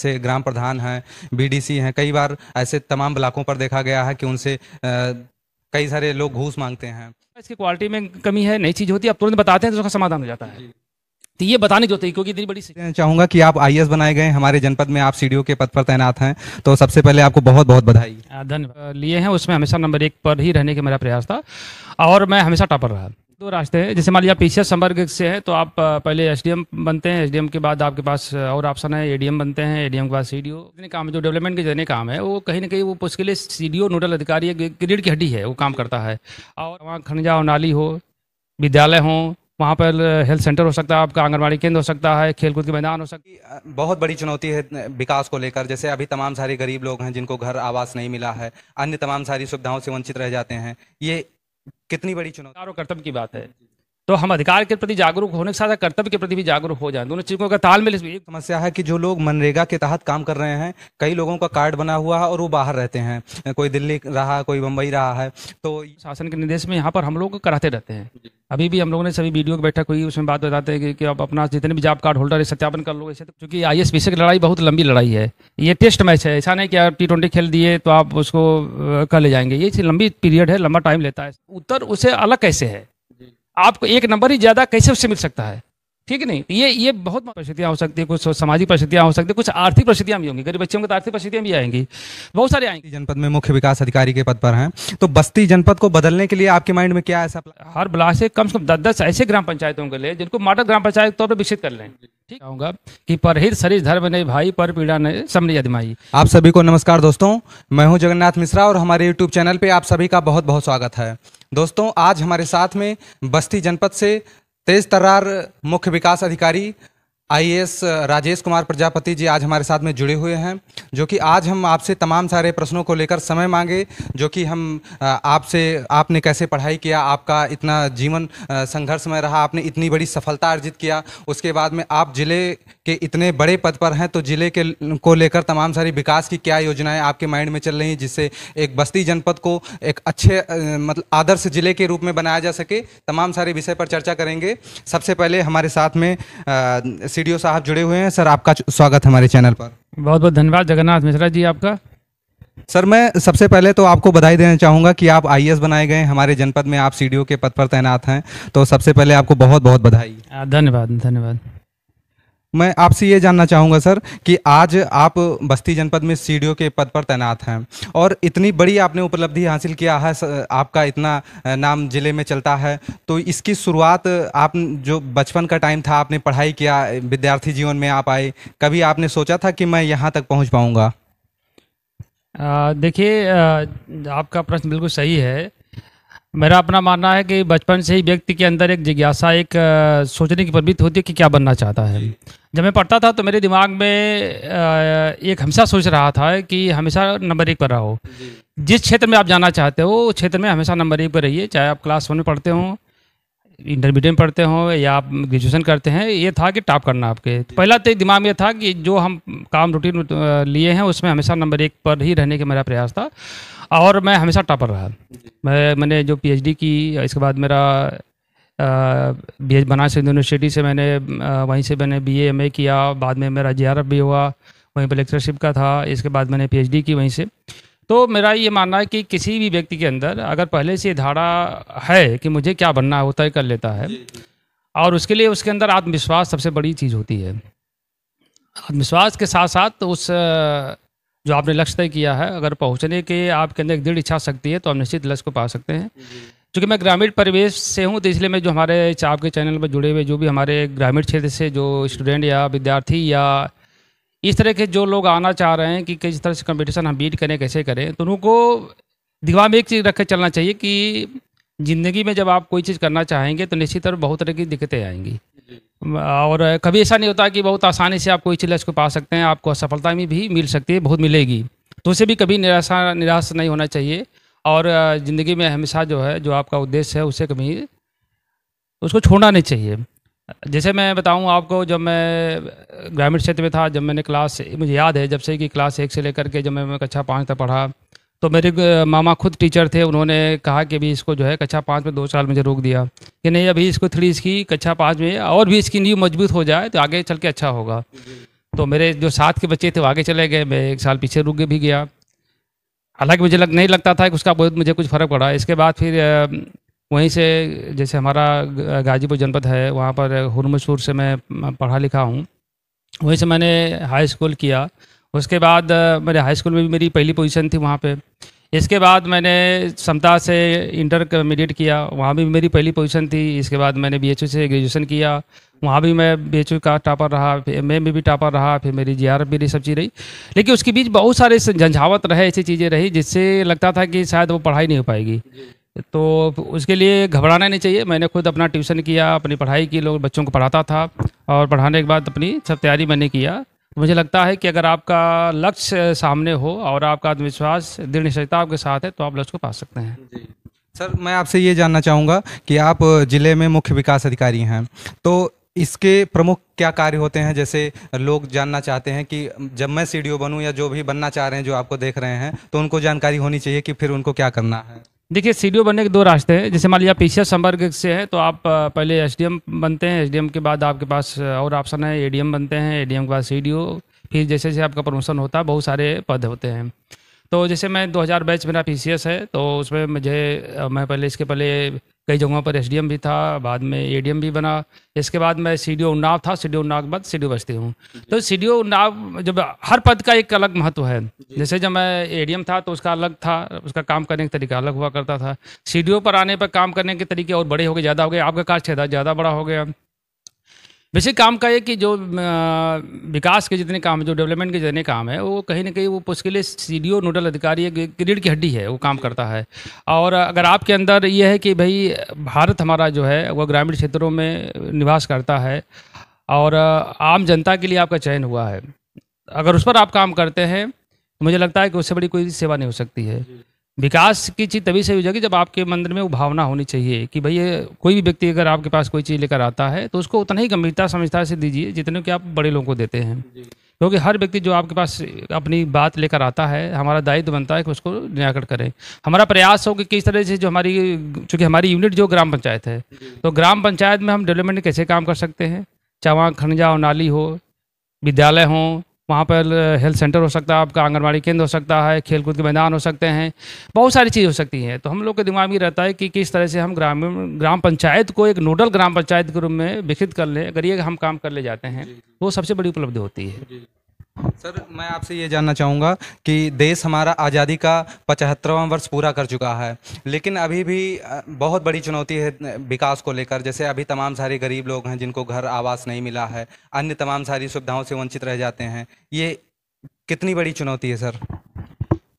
से ग्राम प्रधान हैं, बीडीसी हैं, कई बार ऐसे तमाम ब्लॉकों पर देखा गया है कि उनसे कई सारे लोग घूस मांगते हैं। इसकी क्वालिटी में कमी है, नई चीज़ होती है, आप तुरंत बताते हैं तो उसका समाधान हो जाता है। तो ये बताने जो होती क्योंकि इतनी बड़ी चाहूँगा कि आप आईएएस बनाए गए, हमारे जनपद में आप सीडीओ के पद पर तैनात हैं, तो सबसे पहले आपको बहुत बहुत बधाई। धन्यवाद लिए हैं। उसमें हमेशा नंबर 1 पर ही रहने का मेरा प्रयास था और मैं हमेशा टॉपर रहा। 2 रास्ते हैं, जैसे मान लीजिए आप पीसीएस संवर्ग से हैं तो आप पहले एसडीएम बनते हैं, एसडीएम के बाद आपके पास और ऑप्शन है एडीएम बनते हैं, एडीएम के बाद सीडीओ। जितने काम जो डेवलपमेंट के जितने काम है वो कहीं ना कहीं वो उसके लिए सीडीओ नोडल अधिकारी एक रीढ़ की हड्डी है, वो काम करता है। और वहाँ खनिजा हो, नाली हो, विद्यालय हो, वहाँ पर हेल्थ सेंटर हो सकता है, आपका आंगनबाड़ी केंद्र हो सकता है, खेलकूद के मैदान हो सकता है। बहुत बड़ी चुनौती है विकास को लेकर, जैसे अभी तमाम सारे गरीब लोग हैं जिनको घर आवास नहीं मिला है, अन्य तमाम सारी सुविधाओं से वंचित रह जाते हैं, ये कितनी बड़ी चुनौती और कर्तव्य की बात है। तो हम अधिकार के प्रति जागरूक होने के साथ कर्तव्य के प्रति भी जागरूक हो जाएं, दोनों चीज़ों का तालमेल। एक समस्या है कि जो लोग मनरेगा के तहत काम कर रहे हैं, कई लोगों का कार्ड बना हुआ है और वो बाहर रहते हैं, कोई दिल्ली रहा, कोई मुंबई रहा है, तो शासन के निर्देश में यहाँ पर हम लोग कराते रहते हैं। अभी भी हम लोगों ने सभी वीडियो की बैठक हुई, उसमें बात बताते हैं कि आप अपना जितने भी जॉब कार्ड होल्डर है सत्यापन कर लो। ऐसे तो क्योंकि आईएएस पीसी की लड़ाई बहुत लंबी लड़ाई है, ये टेस्ट मैच है, ऐसा नहीं कि आप T20 खेल दिए तो आप उसको कर ले जाएंगे। ये लंबी पीरियड है, लंबा टाइम लेता है। उत्तर उसे अलग कैसे है, आपको 1 नंबर ही ज़्यादा कैसे उससे मिल सकता है, ठीक है नहीं। ये बहुत परिस्थितियाँ हो सकती है, कुछ सामाजिक परिस्थितियाँ हो सकती है, कुछ आर्थिक परिस्थितियाँ भी होंगी, गरीब बच्चों को तो आर्थिक परिस्थितियाँ भी आएंगी, बहुत सारे आएंगी। जनपद में मुख्य विकास अधिकारी के पद पर हैं, तो बस्ती जनपद को बदलने के लिए आपके माइंड में क्या ऐसा? हर ब्लॉक से कम 10-10 ऐसे ग्राम पंचायतों के लिए जिनको मॉडल ग्राम पंचायत तौर पर विकसित कर लें। ठीक कहूँगा कि परहित सरिस धर्म नहीं भाई, पर पीड़ा नहीं सबने अजमाई। आप सभी को नमस्कार दोस्तों, मैं हूं जगन्नाथ मिश्रा और हमारे यूट्यूब चैनल पे आप सभी का बहुत बहुत स्वागत है। दोस्तों, आज हमारे साथ में बस्ती जनपद से तेज तर्रार मुख्य विकास अधिकारी आईएएस राजेश कुमार प्रजापति जी आज हमारे साथ में जुड़े हुए हैं, जो कि आज हम आपसे तमाम सारे प्रश्नों को लेकर समय मांगे, जो कि हम आपसे, आपने कैसे पढ़ाई किया, आपका इतना जीवन संघर्षमय रहा, आपने इतनी बड़ी सफलता अर्जित किया, उसके बाद में आप जिले के इतने बड़े पद पर हैं, तो जिले के को लेकर तमाम सारी विकास की क्या योजनाएं आपके माइंड में चल रही हैं जिससे एक बस्ती जनपद को एक अच्छे मतलब आदर्श जिले के रूप में बनाया जा सके, तमाम सारे विषय पर चर्चा करेंगे। सबसे पहले हमारे साथ में सीडीओ साहब जुड़े हुए हैं। सर, आपका स्वागत हमारे चैनल पर। बहुत बहुत धन्यवाद जगन्नाथ मिश्रा जी आपका। सर, मैं सबसे पहले तो आपको बधाई देना चाहूँगा कि आप आईएएस बनाए गए, हमारे जनपद में आप सीडीओ के पद पर तैनात हैं, तो सबसे पहले आपको बहुत बहुत बधाई। धन्यवाद धन्यवाद। मैं आपसे ये जानना चाहूँगा सर कि आज आप बस्ती जनपद में सीडीओ के पद पर तैनात हैं और इतनी बड़ी आपने उपलब्धि हासिल किया है, आपका इतना नाम जिले में चलता है, तो इसकी शुरुआत आप जो बचपन का टाइम था, आपने पढ़ाई किया, विद्यार्थी जीवन में आप आए, कभी आपने सोचा था कि मैं यहाँ तक पहुँच पाऊँगा? देखिए, आपका प्रश्न बिल्कुल सही है। मेरा अपना मानना है कि बचपन से ही व्यक्ति के अंदर एक जिज्ञासा, एक सोचने की प्रवृत्ति होती है कि क्या बनना चाहता है। जब मैं पढ़ता था तो मेरे दिमाग में एक हमेशा सोच रहा था कि हमेशा नंबर 1 पर रहो। जिस क्षेत्र में आप जाना चाहते हो उस क्षेत्र में हमेशा नंबर 1 पर रहिए, चाहे आप क्लास 1 में पढ़ते हो, इंटरमीडिएट में पढ़ते हो या आप ग्रेजुएशन करते हैं। ये था कि टॉप करना आपके, पहला तो दिमाग में ये था कि जो हम काम रूटीन लिए हैं उसमें हमेशा नंबर 1 पर ही रहने का मेरा प्रयास था और मैं हमेशा टॉपर रहा। मैंने जो पीएचडी की, इसके बाद मेरा बनारस हिंदू यूनिवर्सिटी से मैंने वहीं से मैंने बीए एमए किया, बाद में मेरा जेआरएफ भी हुआ, वहीं पर लेक्चरशिप का था, इसके बाद मैंने पीएचडी की वहीं से। तो मेरा ये मानना है कि किसी भी व्यक्ति के अंदर अगर पहले से धारणा है कि मुझे क्या बनना है वो तय कर लेता है, और उसके लिए उसके अंदर आत्मविश्वास सबसे बड़ी चीज़ होती है। आत्मविश्वास के साथ साथ उस जो आपने लक्ष्य तय किया है, अगर पहुंचने के आपके अंदर एक दृढ़ इच्छा शक्ति है तो आप निश्चित लक्ष्य को पा सकते हैं। क्योंकि मैं ग्रामीण परिवेश से हूं, तो इसलिए मैं जो हमारे आपके चैनल पर जुड़े हुए जो भी हमारे ग्रामीण क्षेत्र से जो स्टूडेंट या विद्यार्थी या इस तरह के जो लोग आना चाह रहे हैं कि किस तरह से कंपटीशन हम बीट करें, कैसे करें, तो उनको दिमाग में एक चीज़ रख कर चलना चाहिए कि ज़िंदगी में जब आप कोई चीज़ करना चाहेंगे तो निश्चित तौर पर बहुत तरह की दिक्कतें आएंगी, और कभी ऐसा नहीं होता कि बहुत आसानी से आप कोई चीज़ लक्ष्य को पा सकते हैं। आपको असफलता में भी मिल सकती है, बहुत मिलेगी, तो उसे भी कभी निराश नहीं होना चाहिए। और ज़िंदगी में हमेशा जो है, जो आपका उद्देश्य है, उसे कभी उसको छोड़ना नहीं चाहिए। जैसे मैं बताऊं आपको, जब मैं ग्रामीण क्षेत्र में था, जब मैंने मुझे याद है जब से कि क्लास 1 से लेकर के जब मैं कक्षा 5 तक पढ़ा, तो मेरे मामा खुद टीचर थे, उन्होंने कहा कि अभी इसको जो है कक्षा 5 में 2 साल मुझे रोक दिया कि नहीं, अभी इसको थोड़ी इसकी कक्षा 5 में और भी इसकी नींव मजबूत हो जाए तो आगे चल के अच्छा होगा। तो मेरे जो साथ के बच्चे थे वो आगे चले गए, मैं 1 साल पीछे रुक भी गया। हालांकि मुझे नहीं लगता था कि उसका बहुत मुझे कुछ फ़र्क पड़ा। इसके बाद फिर वहीं से, जैसे हमारा गाजीपुर जनपद है, वहाँ पर हुरमसूर से मैं पढ़ा लिखा हूँ, वहीं से मैंने हाई स्कूल किया। उसके बाद मेरे हाई स्कूल में भी मेरी पहली पोजीशन थी वहाँ पे। इसके बाद मैंने समता से इंटरमीडिएट किया, वहाँ भी मेरी पहली पोजीशन थी। इसके बाद मैंने बीएचयू से ग्रेजुएशन किया, वहाँ भी मैं बीएचयू का टॉपर रहा, फिर एमए में भी टॉपर रहा, फिर मेरी जीआरएफ भी रही, सब चीज़ रही। लेकिन उसके बीच बहुत सारे झंझावत रहे, ऐसी चीज़ें रही जिससे लगता था कि शायद वो पढ़ाई नहीं हो पाएगी। तो उसके लिए घबराना नहीं चाहिए। मैंने खुद अपना ट्यूशन किया, अपनी पढ़ाई की, लोग बच्चों को पढ़ाता था, और पढ़ाने के बाद अपनी सब तैयारी मैंने किया। मुझे लगता है कि अगर आपका लक्ष्य सामने हो और आपका आत्मविश्वास, दृढ़ निश्चयता आपके साथ है, तो आप लक्ष्य को पा सकते हैं। सर, मैं आपसे ये जानना चाहूँगा कि आप ज़िले में मुख्य विकास अधिकारी हैं, तो इसके प्रमुख क्या कार्य होते हैं? जैसे लोग जानना चाहते हैं कि जब मैं सीडीओ बनूं या जो भी बनना चाह रहे हैं, जो आपको देख रहे हैं, तो उनको जानकारी होनी चाहिए कि फिर उनको क्या करना है। देखिए, सीडीओ बनने के 2 रास्ते हैं। जैसे मान लीजिए आप पीसीएस संवर्ग से हैं, तो आप पहले एसडीएम बनते हैं, एसडीएम के बाद आपके पास और ऑप्शन है, एडीएम बनते हैं, एडीएम के बाद सीडीओ, फिर जैसे जैसे आपका प्रमोशन होता है बहुत सारे पद होते हैं। तो जैसे मैं 2000 बैच मेरा पीसीएस है, तो उसमें मैं पहले, इसके पहले कई जगहों पर एसडीएम भी था, बाद में एडीएम भी बना। इसके बाद मैं सीडीओ उन्नाव था, सीडीओ उन्नाव के बाद सीडीओ बस्ती हूँ। तो सीडीओ उन्नाव, जब हर पद का एक अलग महत्व है। जैसे जब मैं एडीएम था तो उसका अलग था, उसका काम करने का तरीका अलग हुआ करता था। सीडीओ पर आने पर काम करने के तरीके और बड़े हो गए, ज़्यादा हो गए, आपका कार्य ज़्यादा बड़ा हो गया। बेसिक काम का है कि जो विकास के जितने काम, जो डेवलपमेंट के जितने काम है, वो कहीं ना कहीं वो उसके लिए सीडीओ नोडल अधिकारी एक रीढ़ की हड्डी है, वो काम करता है। और अगर आपके अंदर ये है कि भाई भारत हमारा जो है वो ग्रामीण क्षेत्रों में निवास करता है और आम जनता के लिए आपका चयन हुआ है, अगर उस पर आप काम करते हैं, तो मुझे लगता है कि उससे बड़ी कोई सेवा नहीं हो सकती है। विकास की चीज़ तभी से हो जाएगी जब आपके मंदिर में वो भावना होनी चाहिए कि भाई ये कोई भी व्यक्ति अगर आपके पास कोई चीज़ लेकर आता है तो उसको उतना ही गंभीरता समझता से दीजिए जितने कि आप बड़े लोगों को देते हैं। क्योंकि हर व्यक्ति जो आपके पास अपनी बात लेकर आता है, हमारा दायित्व बनता है कि उसको निराकरण करें। हमारा प्रयास हो कि किस तरह से, जो हमारी, चूँकि हमारी यूनिट जो ग्राम पंचायत है, तो ग्राम पंचायत में हम डेवलपमेंट कैसे काम कर सकते हैं, चाहे वहाँ खनिजा हो, नाली हो, विद्यालय हों, वहाँ पर हेल्थ सेंटर हो सकता है, आपका आंगनबाड़ी केंद्र हो सकता है, खेलकूद के मैदान हो सकते हैं, बहुत सारी चीज़ हो सकती हैं। तो हम लोग के दिमाग में रहता है कि किस तरह से हम ग्राम पंचायत को एक नोडल ग्राम पंचायत के रूप में विकसित कर लें। अगर ये हम काम कर ले जाते हैं तो वो सबसे बड़ी उपलब्धि होती है। सर, मैं आपसे ये जानना चाहूँगा कि देश हमारा आज़ादी का 75वां वर्ष पूरा कर चुका है, लेकिन अभी भी बहुत बड़ी चुनौती है विकास को लेकर। जैसे अभी तमाम सारे गरीब लोग हैं जिनको घर आवास नहीं मिला है, अन्य तमाम सारी सुविधाओं से वंचित रह जाते हैं। ये कितनी बड़ी चुनौती है सर?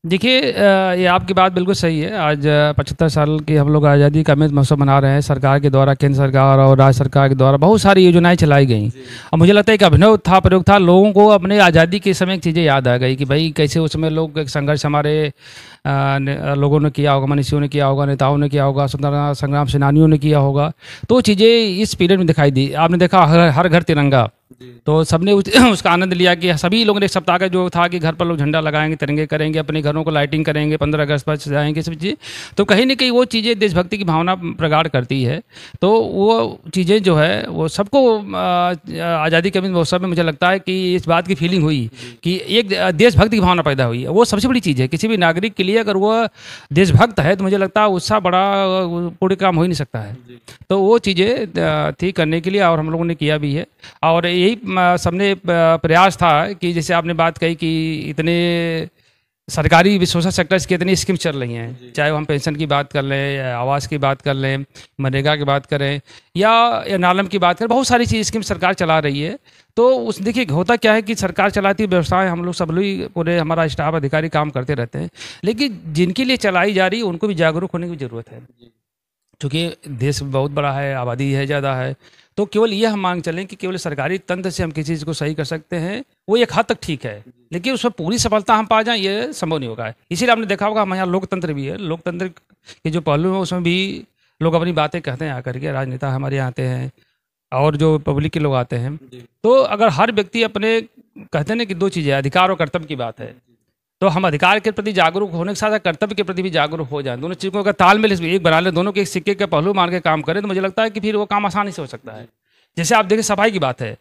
देखिए, ये आपकी बात बिल्कुल सही है। आज 75 साल की हम लोग आज़ादी का अमृत महोत्सव मना रहे हैं। सरकार के द्वारा, केंद्र सरकार और राज्य सरकार के द्वारा बहुत सारी योजनाएं चलाई गई, और मुझे लगता है कि अभिनव था, प्रयोग था। लोगों को अपने आज़ादी के समय चीज़ें याद आ गई कि भाई कैसे उस समय लोग एक संघर्ष हमारे लोगों ने किया होगा, मनीषियों ने किया होगा, नेताओं ने किया होगा, स्वतंत्रता संग्राम सेनानियों ने किया होगा। तो चीज़ें इस पीरियड में दिखाई दी। आपने देखा हर घर तिरंगा, तो सबने उसका आनंद लिया कि सभी लोगों ने एक सप्ताह का जो था कि घर पर लोग झंडा लगाएंगे, तिरंगे करेंगे, अपने घरों को लाइटिंग करेंगे, 15 अगस्त पर सजाएंगे, सब चीज़ें। तो कहीं ना कहीं वो चीज़ें देशभक्ति की भावना प्रगाढ़ करती है। तो वो चीज़ें जो है वो सबको आज़ादी के अमृत महोत्सव में मुझे लगता है कि इस बात की फीलिंग हुई कि एक देशभक्ति की भावना पैदा हुई। वो सबसे बड़ी चीज़ है किसी भी नागरिक के लिए। अगर वो देशभक्त है तो मुझे लगता है उससे बड़ा पूरे काम हो ही नहीं सकता है। तो वो चीज़ें थी करने के लिए, और हम लोगों ने किया भी है। और यही सबने प्रयास था कि जैसे आपने बात कही कि इतने सरकारी सोशल सेक्टर्स की इतनी स्कीम चल रही हैं, चाहे हम पेंशन की बात कर लें, आवास की बात कर लें, मनरेगा की बात करें, या नालम की बात करें, बहुत सारी चीज़ स्कीम सरकार चला रही है। तो उस देखिए होता क्या है कि सरकार चलाती व्यवस्थाएं, हम लोग सब लोग पूरे हमारा स्टाफ अधिकारी काम करते रहते हैं, लेकिन जिनके लिए चलाई जा रही है उनको भी जागरूक होने की ज़रूरत है। क्योंकि देश बहुत बड़ा है, आबादी है, ज़्यादा है, तो केवल ये हम मांग चलें कि केवल सरकारी तंत्र से हम किसी चीज़ को सही कर सकते हैं, वो एक हद तक ठीक है, लेकिन उसमें पूरी सफलता हम पा जाएं ये संभव नहीं होगा। इसीलिए आपने देखा होगा हमारे यहाँ लोकतंत्र भी है। लोकतंत्र के जो पहलू हैं उसमें भी लोग अपनी बातें कहते हैं आकर के, राजनेता हमारे यहाँ आते हैं और जो पब्लिक के लोग आते हैं। तो अगर हर व्यक्ति अपने, कहते हैं ना कि 2 चीज़ें, अधिकार और कर्तव्य की बात है, तो हम अधिकार के प्रति जागरूक होने के साथ कर्तव्य के प्रति भी जागरूक हो जाएं। दोनों चीज़ों का तालमेल एक बना लें, दोनों के एक सिक्के के पहलू मान के काम करें, तो मुझे लगता है कि फिर वो काम आसानी से हो सकता है। जैसे आप देखिए सफाई की बात है,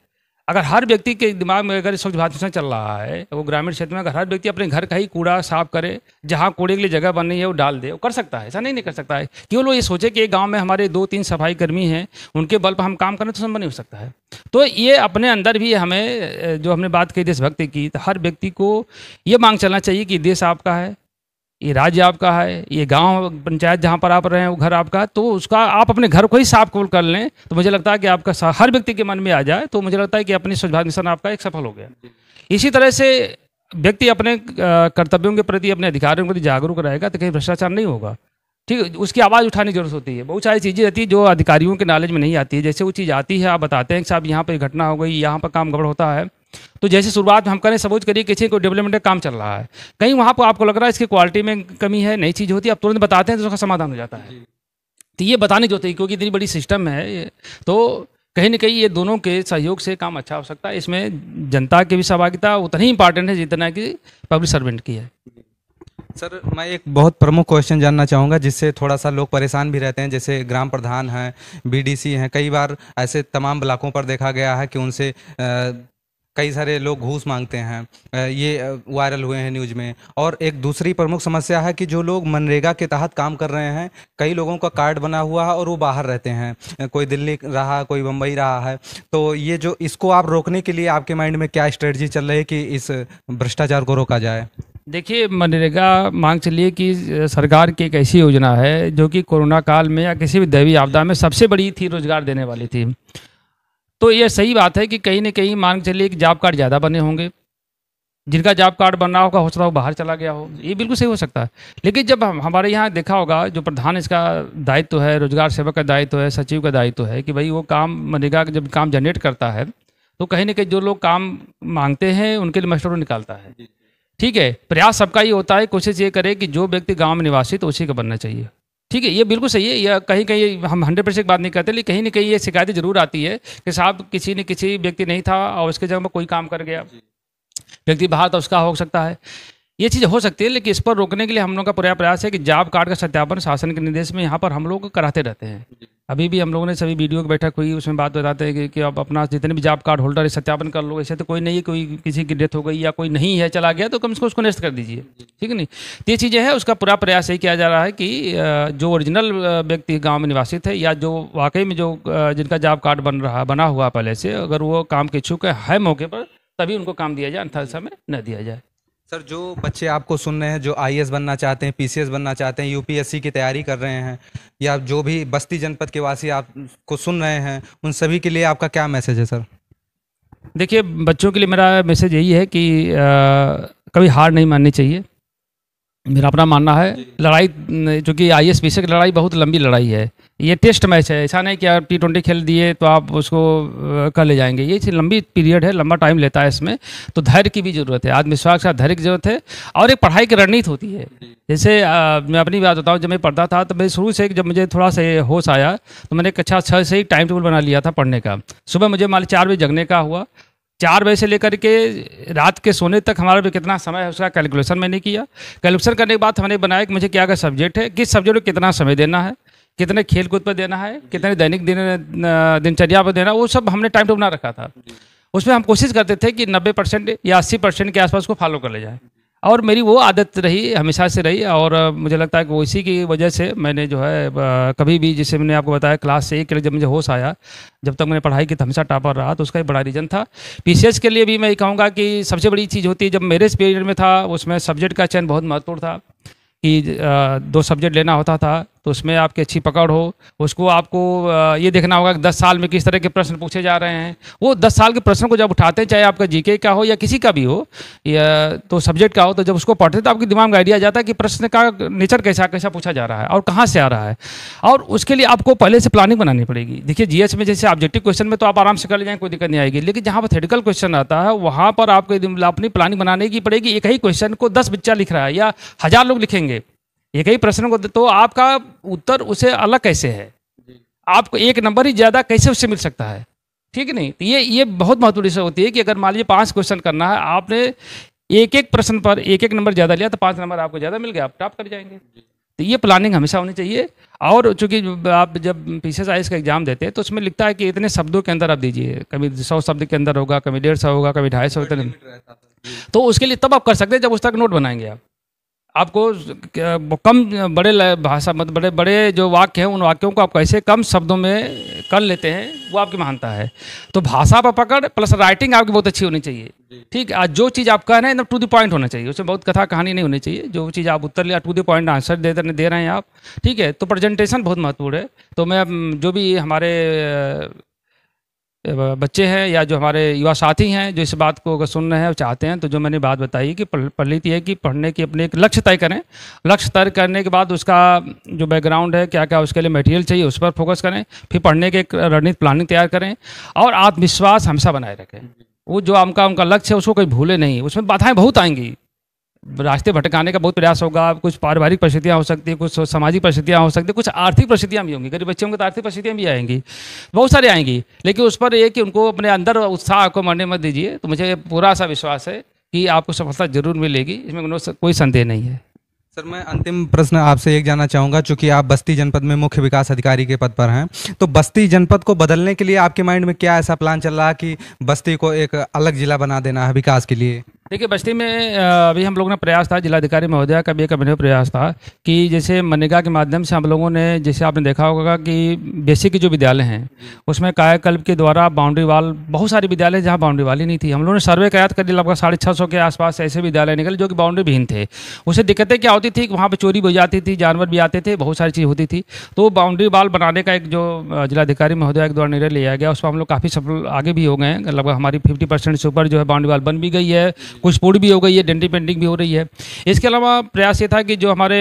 अगर हर व्यक्ति के दिमाग में अगर स्वच्छ भारत मिशन चल रहा है, वो ग्रामीण क्षेत्र में अगर हर व्यक्ति अपने घर का ही कूड़ा साफ करे, जहाँ कूड़े के लिए जगह बन रही है वो डाल दे, वो कर सकता है, ऐसा नहीं कर सकता है। केवल वो ये सोचे कि एक गाँव में हमारे 2-3 सफाई कर्मी हैं, उनके बल पर हम काम करें तो संभव नहीं हो सकता है। तो ये अपने अंदर भी हमें, जो हमने बात की देशभक्ति की, तो हर व्यक्ति को ये मांग चलना चाहिए कि देश आपका है, ये राज्य आपका है, ये गांव पंचायत जहां पर आप रहे हैं वो घर आपका है, तो उसका आप अपने घर को ही साफ कर लें तो मुझे लगता है कि आपका हर व्यक्ति के मन में आ जाए, तो मुझे लगता है कि अपनी स्वच्छ भारत मिशन आपका एक सफल हो गया। इसी तरह से व्यक्ति अपने कर्तव्यों के प्रति, अपने अधिकारों के प्रति जागरूक रहेगा तो कहीं भ्रष्टाचार नहीं होगा। ठीक है, उसकी आवाज़ उठाने की जरूरत होती है। बहुत सारी चीज़ें रहती है जो अधिकारियों के नॉलेज में नहीं आती है। जैसे वो चीज़ आती है, आप बताते हैं कि साहब यहाँ पर घटना हो गई, यहाँ पर काम गड़बड़ होता है, तो जैसे शुरुआत में हम करें, सपोज करिए किसी को डेवलपमेंट का काम चल रहा है, कहीं वहाँ पर आपको लग रहा है इसकी क्वालिटी में कमी है, नई चीज़ होती है, आप तुरंत बताते हैं तो उसका समाधान हो जाता है। तो ये बताने की जरूरत है, क्योंकि इतनी बड़ी सिस्टम है, तो कहीं ना कहीं ये दोनों के सहयोग से काम अच्छा हो सकता है। इसमें जनता की भी सहभागिता उतनी ही इंपॉर्टेंट है जितना कि पब्लिक सर्वेंट की है। सर, मैं एक बहुत प्रमुख क्वेश्चन जानना चाहूँगा जिससे थोड़ा सा लोग परेशान भी रहते हैं। जैसे ग्राम प्रधान हैं, बीडीसी हैं, कई बार ऐसे तमाम ब्लॉकों पर देखा गया है कि उनसे कई सारे लोग घूस मांगते हैं। ये वायरल हुए हैं न्यूज़ में। और एक दूसरी प्रमुख समस्या है कि जो लोग मनरेगा के तहत काम कर रहे हैं, कई लोगों का कार्ड बना हुआ है और वो बाहर रहते हैं, कोई दिल्ली रहा, कोई मुंबई रहा है। तो ये जो इसको आप रोकने के लिए आपके माइंड में क्या स्ट्रेटजी चल रही है कि इस भ्रष्टाचार को रोका जाए? देखिए, मनरेगा मांग चलिए कि सरकार की एक ऐसी योजना है जो कि कोरोना काल में या किसी भी दैवीय आपदा में सबसे बड़ी थी, रोजगार देने वाली थी। तो ये सही बात है कि कहीं ना कहीं मांग चलिए कि जॉब कार्ड ज़्यादा बने होंगे, जिनका जॉब कार्ड बन रहा होगा हो सकता है वो बाहर चला गया हो, ये बिल्कुल सही हो सकता है। लेकिन जब हमारे यहाँ देखा होगा, जो प्रधान इसका दायित्व है, रोजगार सेवक का दायित्व है, सचिव का दायित्व है कि भाई वो काम मनरेगा जब काम जनरेट करता है तो कहीं ना कहीं जो लोग काम मांगते हैं उनके लिए मस्टरों निकालता है। ठीक है, प्रयास सबका ही होता है, कोशिश ये करे कि जो व्यक्ति गांव में निवासी तो उसी का बनना चाहिए। ठीक है, ये बिल्कुल सही है। या कहीं कहीं हम 100% बात नहीं करते, लेकिन कहीं ना कहीं ये शिकायतें जरूर आती है कि साहब किसी न किसी व्यक्ति नहीं था और उसके जगह में कोई काम कर गया, व्यक्ति बाहर तो उसका हो सकता है, ये चीज़ हो सकती है। लेकिन इस पर रोकने के लिए हम लोगों का पूरा प्रयास है कि जॉब कार्ड का सत्यापन शासन के निर्देश में यहाँ पर हम लोग कराते रहते हैं। अभी भी हम लोगों ने सभी वीडियो की बैठक हुई, उसमें बात बताते हैं कि आप अपना जितने भी जॉब कार्ड होल्डर है सत्यापन कर लो। ऐसे तो कोई नहीं है, कोई किसी की डेथ हो गई या कोई नहीं है चला गया तो कम से कम उसको नेस्ट कर दीजिए। ठीक है नहीं, तो ये चीज़ें हैं, उसका पूरा प्रयास यही किया जा रहा है कि जो ओरिजिनल व्यक्ति गाँव में निवासित है या जो वाकई में जो जिनका जॉब कार्ड बना हुआ पहले से, अगर वो काम के इच्छुक है मौके पर, तभी उनको काम दिया जाए, अन्यथा समय न दिया जाए। सर, जो बच्चे आपको सुन रहे हैं, जो आईएएस बनना चाहते हैं, पीसीएस बनना चाहते हैं, यूपीएससी की तैयारी कर रहे हैं, या जो भी बस्ती जनपद के वासी आपको सुन रहे हैं, उन सभी के लिए आपका क्या मैसेज है सर? देखिए, बच्चों के लिए मेरा मैसेज यही है कि कभी हार नहीं माननी चाहिए। मेरा अपना मानना है, लड़ाई चूँकि आईएएस पीसीएस की लड़ाई बहुत लंबी लड़ाई है, ये टेस्ट मैच है। ऐसा नहीं कि आप T20 खेल दिए तो आप उसको कर ले जाएंगे। ये लंबी पीरियड है, लंबा टाइम लेता है इसमें, तो धैर्य की भी ज़रूरत है, आत्मविश्वास का धैर्य की ज़रूरत है, और एक पढ़ाई की रणनीति होती है। जैसे मैं अपनी बात बताऊँ, जब मैं पढ़ता था तो मैं शुरू से, जब मुझे थोड़ा सा होश आया तो मैंने कक्षा 6 से ही टाइम टेबल बना लिया था पढ़ने का। सुबह मुझे मान 4 बजे जगने का हुआ, 4 बजे से लेकर के रात के सोने तक हमारा भी कितना समय है उसका कैलकुलेशन मैंने किया। कैलकुलेशन करने के बाद हमने बनाया कि मुझे क्या क्या सब्जेक्ट है, किस सब्जेक्ट को कितना समय देना है, कितने खेल कूद पर देना है, कितने दैनिक दिनचर्या पर देना, वो सब हमने टाइम टेबल बना रखा था। उसमें हम कोशिश करते थे कि 90% या 80% के आसपास को फॉलो कर ले जाए, और मेरी वो आदत रही, हमेशा से रही। और मुझे लगता है कि वो इसी की वजह से मैंने जो है कभी भी, जैसे मैंने आपको बताया, क्लास से 1 के लिए जब मुझे होश आया, जब तक मैंने पढ़ाई की तो हमेशा टॉपर रहा, तो उसका एक बड़ा रीज़न था। पीसीएस के लिए भी मैं कहूँगा कि सबसे बड़ी चीज़ होती है, जब मेरे पीरियड में था उसमें सब्जेक्ट का चयन बहुत महत्वपूर्ण था कि 2 सब्जेक्ट लेना होता था, तो उसमें आपकी अच्छी पकड़ हो। उसको आपको ये देखना होगा कि 10 साल में किस तरह के प्रश्न पूछे जा रहे हैं। वो 10 साल के प्रश्नों को जब उठाते हैं, चाहे आपका जीके का हो या किसी का भी हो, या तो सब्जेक्ट का हो, तो जब उसको पढ़ते हैं तो आपके दिमाग में आइडिया जाता है कि प्रश्न का नेचर कैसा कैसा पूछा जा रहा है और कहाँ से आ रहा है। और उसके लिए आपको पहले से प्लानिंग बनानी पड़ेगी। देखिए, जीएस में जैसे ऑब्जेक्टिव क्वेश्चन में तो आप आराम से कर ले जाएंगे, कोई दिक्कत नहीं आएगी, लेकिन जहाँ पर थ्योरेटिकल क्वेश्चन आता है वहाँ पर आपको अपनी प्लानिंग बनाने की पड़ेगी। एक ही क्वेश्चन को 10 बच्चा लिख रहा है या 1000 लोग लिखेंगे एक ही प्रश्न को, तो आपका उत्तर उसे अलग कैसे है, आपको 1 नंबर ही ज़्यादा कैसे उससे मिल सकता है। ठीक है नहीं, तो ये बहुत महत्वपूर्ण चीज़ होती है कि अगर मान लीजिए 5 क्वेश्चन करना है, आपने एक प्रश्न पर 1 नंबर ज़्यादा लिया तो 5 नंबर आपको ज़्यादा मिल गया, आप टॉप कर जाएंगे। तो ये प्लानिंग हमेशा होनी चाहिए। और चूंकि आप जब PCSIS का एग्ज़ाम देते हैं तो उसमें लिखता है कि इतने शब्दों के अंदर आप दीजिए, कभी 100 शब्द के अंदर होगा, कभी 150 होगा, कभी 250। तो उसके लिए तब आप कर सकते हैं जब उस तक नोट बनाएंगे आप। आपको कम बड़े भाषा मतलब बड़े बड़े जो वाक्य हैं उन वाक्यों को आप कैसे कम शब्दों में कर लेते हैं वो आपकी महानता है। तो भाषा पर पकड़ प्लस राइटिंग आपकी बहुत अच्छी होनी चाहिए। ठीक है, जो चीज़ आप कह रहे हैं एकदम टू द पॉइंट होना चाहिए, उसमें बहुत कथा कहानी नहीं होनी चाहिए। जो चीज़ आप उत्तर लिया टू द पॉइंट आंसर दे रहे हैं आप। ठीक है, तो प्रेजेंटेशन बहुत महत्वपूर्ण है। तो मैं जो भी हमारे बच्चे हैं या जो हमारे युवा साथी हैं जो इस बात को अगर सुन रहे हैं और चाहते हैं, तो जो मैंने बात बताई कि प्रलिति है कि पढ़ने की अपने एक लक्ष्य तय करें। लक्ष्य तय करने के बाद उसका जो बैकग्राउंड है क्या क्या उसके लिए मटेरियल चाहिए उस पर फोकस करें, फिर पढ़ने के एक रणनीति प्लानिंग तैयार करें और आत्मविश्वास हमेशा बनाए रखें। वो जो उनका लक्ष्य है उसको कोई भूले नहीं। उसमें बाधाएँ बहुत आएंगी, रास्ते भटकाने का बहुत प्रयास होगा, कुछ पारिवारिक परिस्थितियाँ हो सकती हैं, कुछ सामाजिक परिस्थितियाँ हो सकती हैं, कुछ आर्थिक परिस्थितियाँ भी होंगी। गरीब बच्चों को तो आर्थिक परिस्थितियाँ भी आएंगी, बहुत सारी आएंगी। लेकिन उस पर एक कि उनको अपने अंदर उत्साह को मरने मत दीजिए। तो मुझे पूरा सा विश्वास है कि आपको सफलता जरूर मिलेगी, इसमें कोई संदेह नहीं है। सर, मैं अंतिम प्रश्न आपसे एक जानना चाहूँगा, चूँकि आप बस्ती जनपद में मुख्य विकास अधिकारी के पद पर हैं, तो बस्ती जनपद को बदलने के लिए आपके माइंड में क्या ऐसा प्लान चल रहा है कि बस्ती को एक अलग जिला बना देना है विकास के लिए? देखिए, बस्ती में अभी हम लोगों ने प्रयास था, जिलाधिकारी महोदया का भी एक अभिनव प्रयास था कि जैसे मनरेगा के माध्यम से हम लोगों ने, जैसे आपने देखा होगा कि बेसिक के जो विद्यालय हैं उसमें कायाकल्प के द्वारा बाउंड्री वाल, बहुत सारे विद्यालय जहाँ बाउंड्री वाल ही नहीं थी, हम लोगों ने सर्वे कराया कर लगभग 650 के आसपास ऐसे विद्यालय निकले जो कि बाउंड्री विहीन थे। उससे दिक्कतें क्या होती थी कि वहाँ पर चोरी हो जाती थी, जानवर भी आते थे, बहुत सारी चीज़ होती थी। तो बाउंड्री वाल बनाने का एक जो जिलाधिकारी महोदया के द्वारा निर्णय लिया गया उस पर हम लोग काफ़ी सफल आगे भी हो गए हैं। लगभग हमारी 50% से ऊपर जो है बाउंड्री वाल बन भी गई है, कुछ पूरी भी हो गई है, डेंटिंग पेंटिंग भी हो रही है। इसके अलावा प्रयास ये था कि जो हमारे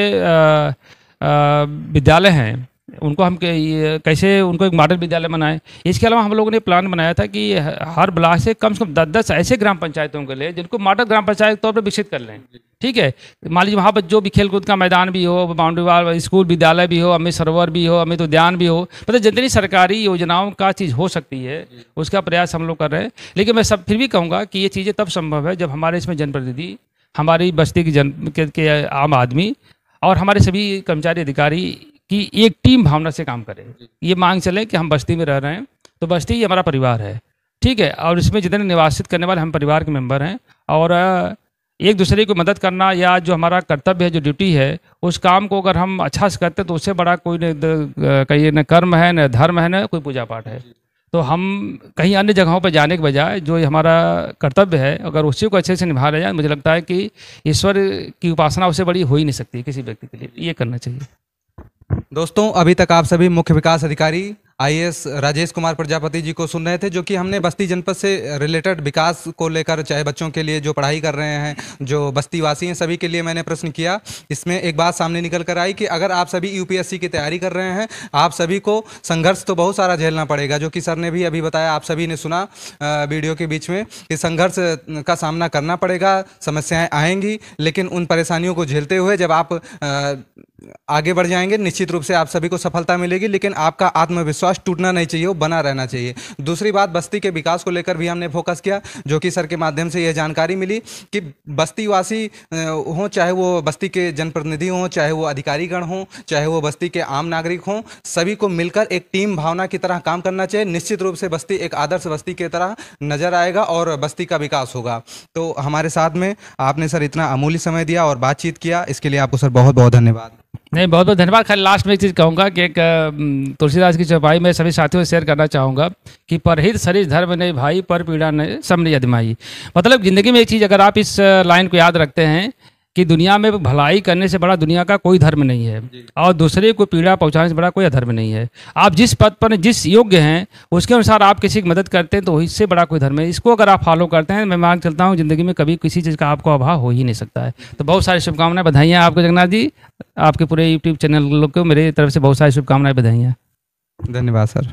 विद्यालय हैं उनको हम कैसे उनको एक मॉडल विद्यालय बनाएं। इसके अलावा हम लोगों ने प्लान बनाया था कि हर ब्लॉक से कम 10-10 ऐसे ग्राम पंचायतों के लिए जिनको मॉडल ग्राम पंचायत के तौर पर विकसित कर लें। ठीक है, मान लीजिए वहाँ पर जो भी खेलकूद का मैदान भी हो, बाउंड्री वाल स्कूल विद्यालय भी हो, अमृत सरोवर भी हो, अमृत उद्यान भी हो, मतलब जितनी सरकारी योजनाओं का चीज़ हो सकती है उसका प्रयास हम लोग कर रहे हैं। लेकिन मैं फिर भी कहूँगा कि ये चीज़ें तब संभव है जब हमारे इसमें जनप्रतिनिधि, हमारी बस्ती के आम आदमी और हमारे सभी कर्मचारी अधिकारी की एक टीम भावना से काम करें। ये मांग चले कि हम बस्ती में रह रहे हैं तो बस्ती ही हमारा परिवार है। ठीक है, और इसमें जितने निवासित करने वाले हम परिवार के मेंबर हैं और एक दूसरे की मदद करना या जो हमारा कर्तव्य है, जो ड्यूटी है, उस काम को अगर हम अच्छा से करते हैं तो उससे बड़ा कोई कहीं न कर्म है, न धर्म है, न कोई पूजा पाठ है। तो हम कहीं अन्य जगहों पर जाने के बजाय जो हमारा कर्तव्य है अगर उसी को अच्छे से निभा रहे हैं, मुझे लगता है कि ईश्वर की उपासना उससे बड़ी हो ही नहीं सकती किसी व्यक्ति के लिए। ये करना चाहिए। दोस्तों, अभी तक आप सभी मुख्य विकास अधिकारी IAS राजेश कुमार प्रजापति जी को सुन रहे थे, जो कि हमने बस्ती जनपद से रिलेटेड विकास को लेकर, चाहे बच्चों के लिए जो पढ़ाई कर रहे हैं, जो बस्ती वासी हैं, सभी के लिए मैंने प्रश्न किया। इसमें एक बात सामने निकल कर आई कि अगर आप सभी UPSC की तैयारी कर रहे हैं, आप सभी को संघर्ष तो बहुत सारा झेलना पड़ेगा, जो कि सर ने भी अभी बताया, आप सभी ने सुना वीडियो के बीच में कि संघर्ष का सामना करना पड़ेगा, समस्याएँ आएंगी, लेकिन उन परेशानियों को झेलते हुए जब आप आगे बढ़ जाएंगे निश्चित रूप से आप सभी को सफलता मिलेगी। लेकिन आपका आत्मविश्वास टूटना नहीं चाहिए, वो बना रहना चाहिए। दूसरी बात, बस्ती के विकास को लेकर भी हमने फोकस किया, जो कि सर के माध्यम से यह जानकारी मिली कि बस्तीवासी हों, चाहे वो बस्ती के जनप्रतिनिधि हों, चाहे वो अधिकारीगण हों, चाहे वो बस्ती के आम नागरिक हों, सभी को मिलकर एक टीम भावना की तरह काम करना चाहिए। निश्चित रूप से बस्ती एक आदर्श बस्ती की तरह नजर आएगा और बस्ती का विकास होगा। तो हमारे साथ में आपने सर इतना अमूल्य समय दिया और बातचीत किया, इसके लिए आपको सर बहुत बहुत धन्यवाद। नहीं, बहुत बहुत धन्यवाद। खाली लास्ट में एक चीज़ कहूँगा कि एक तुलसीदास की चौपाई में सभी साथियों से शेयर करना चाहूँगा कि परहित सरिस धर्म नहीं भाई, पर पीड़ा नहीं सब नहीं अदमाई। मतलब ज़िंदगी में एक चीज़ अगर आप इस लाइन को याद रखते हैं कि दुनिया में भलाई करने से बड़ा दुनिया का कोई धर्म नहीं है और दूसरे को पीड़ा पहुंचाने से बड़ा कोई अधर्म नहीं है। आप जिस पद पर जिस योग्य हैं उसके अनुसार आप किसी की मदद करते हैं तो इससे बड़ा कोई धर्म है। इसको अगर आप फॉलो करते हैं, मैं मान चलता हूँ ज़िंदगी में कभी किसी चीज़ का आपको अभाव हो ही नहीं सकता है। तो बहुत सारी शुभकामनाएं, बधाइयाँ आपको जगन्नाथ जी, आपके पूरे यूट्यूब चैनल को मेरी तरफ से बहुत सारी शुभकामनाएं, बधाइयाँ। धन्यवाद सर।